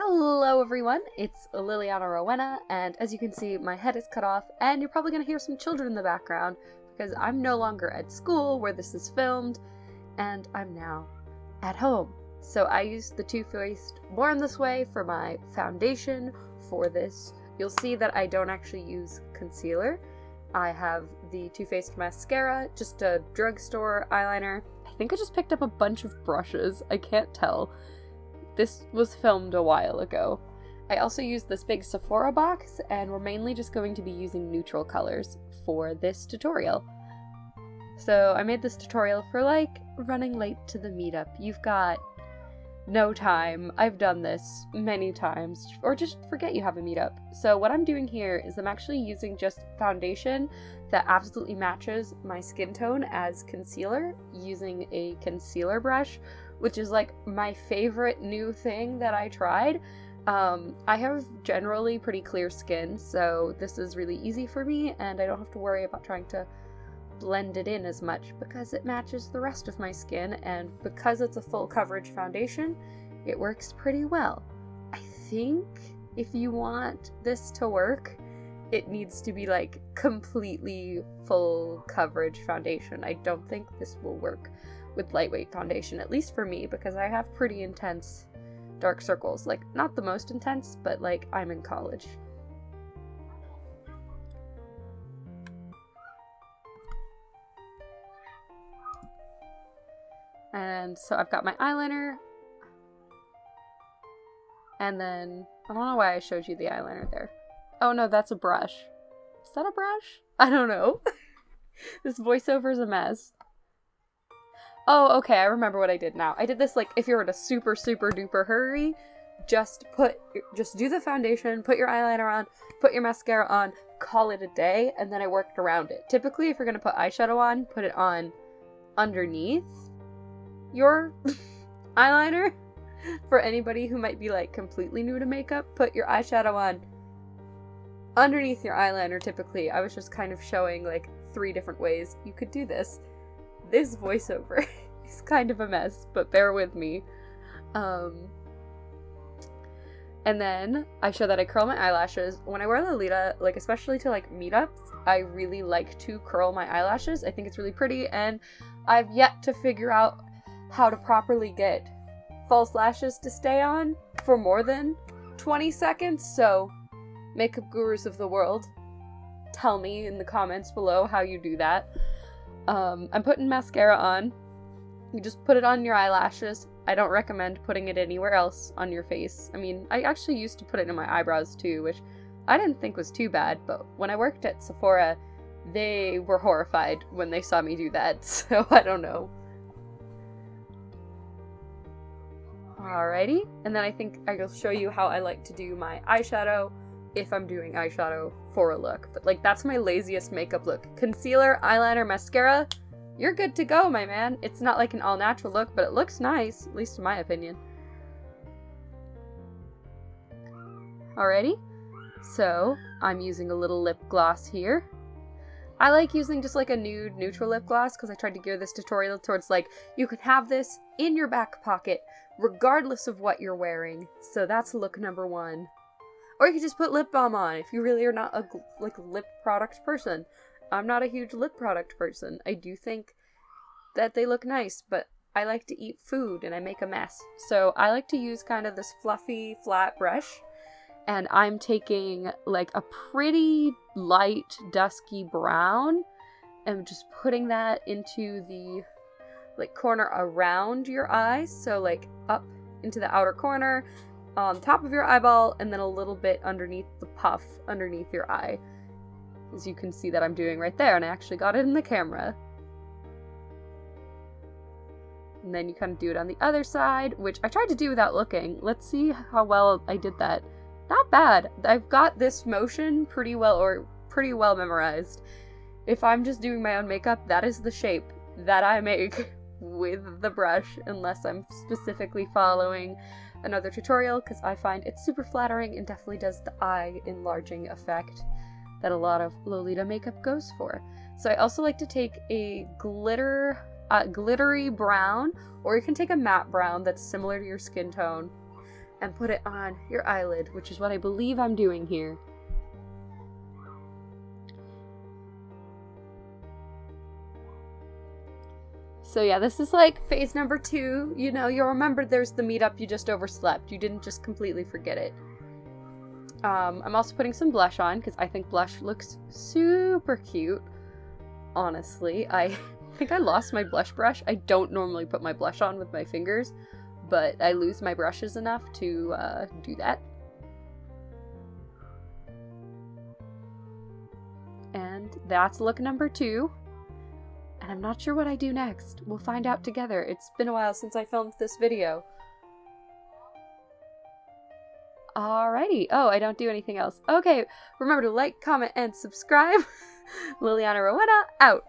Hello everyone, it's Liliana Rowena, and as you can see, my head is cut off, and you're probably going to hear some children in the background, because I'm no longer at school where this is filmed, and I'm now at home. So I used the Too Faced Born This Way for my foundation for this. You'll see that I don't actually use concealer. I have the Too Faced mascara, just a drugstore eyeliner. I think I just picked up a bunch of brushes, I can't tell. This was filmed a while ago. I also used this big Sephora box, and we're mainly just going to be using neutral colors for this tutorial. So I made this tutorial for running late to the meetup. You've got no time. I've done this many times, or just forget you have a meetup. So what I'm doing here is I'm actually using just foundation that absolutely matches my skin tone as concealer, using a concealer brush, which is my favorite new thing that I tried. I have generally pretty clear skin, so this is really easy for me, and I don't have to worry about trying to blend it in as much because it matches the rest of my skin, and because it's a full coverage foundation, it works pretty well. I think if you want this to work, it needs to be completely full coverage foundation. I don't think this will work with lightweight foundation, at least for me, because I have pretty intense dark circles. Not the most intense, but I'm in college. And so I've got my eyeliner, and then I don't know why I showed you the eyeliner there. Oh no, that's a brush. Is that a brush? I don't know. This voiceover is a mess. Oh, okay, I remember what I did now. I did this if you're in a super duper hurry, just do the foundation, put your eyeliner on, put your mascara on, call it a day, and then I worked around it. Typically, if you're gonna put eyeshadow on, put it on underneath your eyeliner. For anybody who might be completely new to makeup, put your eyeshadow on underneath your eyeliner typically. I was just kind of showing 3 different ways you could do this. This voiceover is kind of a mess, but bear with me. And then I show that I curl my eyelashes. When I wear Lolita, especially to meetups, I really like to curl my eyelashes. I think it's really pretty, and I've yet to figure out how to properly get false lashes to stay on for more than 20 seconds, so makeup gurus of the world, tell me in the comments below how you do that. I'm putting mascara on. You just put it on your eyelashes. I don't recommend putting it anywhere else on your face. I mean, I actually used to put it in my eyebrows too, which I didn't think was too bad, but when I worked at Sephora, they were horrified when they saw me do that, so I don't know. Alrighty, and then I think I will show you how I like to do my eyeshadow if I'm doing eyeshadow for a look. But that's my laziest makeup look. Concealer, eyeliner, mascara, you're good to go, my man. It's not an all-natural look, but it looks nice, at least in my opinion. Alrighty, so I'm using a little lip gloss here. I like using just a nude neutral lip gloss because I tried to gear this tutorial towards you can have this in your back pocket regardless of what you're wearing. So that's look number 1. Or you could just put lip balm on if you really are not a lip product person. I'm not a huge lip product person. I do think that they look nice, but I like to eat food and I make a mess. So I like to use kind of this fluffy flat brush, and I'm taking a pretty light dusky brown and just putting that into the corner around your eyes. So up into the outer corner, on top of your eyeball, and then a little bit underneath the puff underneath your eye, as you can see that I'm doing right there, and I actually got it in the camera. And then you kind of do it on the other side, which I tried to do without looking. Let's see how well I did that. Not bad. I've got this motion pretty well memorized. If I'm just doing my own makeup, that is the shape that I make with the brush, unless I'm specifically following another tutorial, because I find it super flattering and definitely does the eye enlarging effect that a lot of Lolita makeup goes for. So I also like to take a glittery brown, or you can take a matte brown that's similar to your skin tone, and put it on your eyelid, which is what I believe I'm doing here. So yeah, this is like phase number 2. You know, you'll remember there's the meetup you just overslept. You didn't just completely forget it. I'm also putting some blush on because I think blush looks super cute. Honestly, I think I lost my blush brush. I don't normally put my blush on with my fingers, but I lose my brushes enough to do that. And that's look number 2. And I'm not sure what I do next. We'll find out together. It's been a while since I filmed this video. Alrighty. Oh, I don't do anything else. Okay, remember to like, comment, and subscribe. Liliana Rowena, out.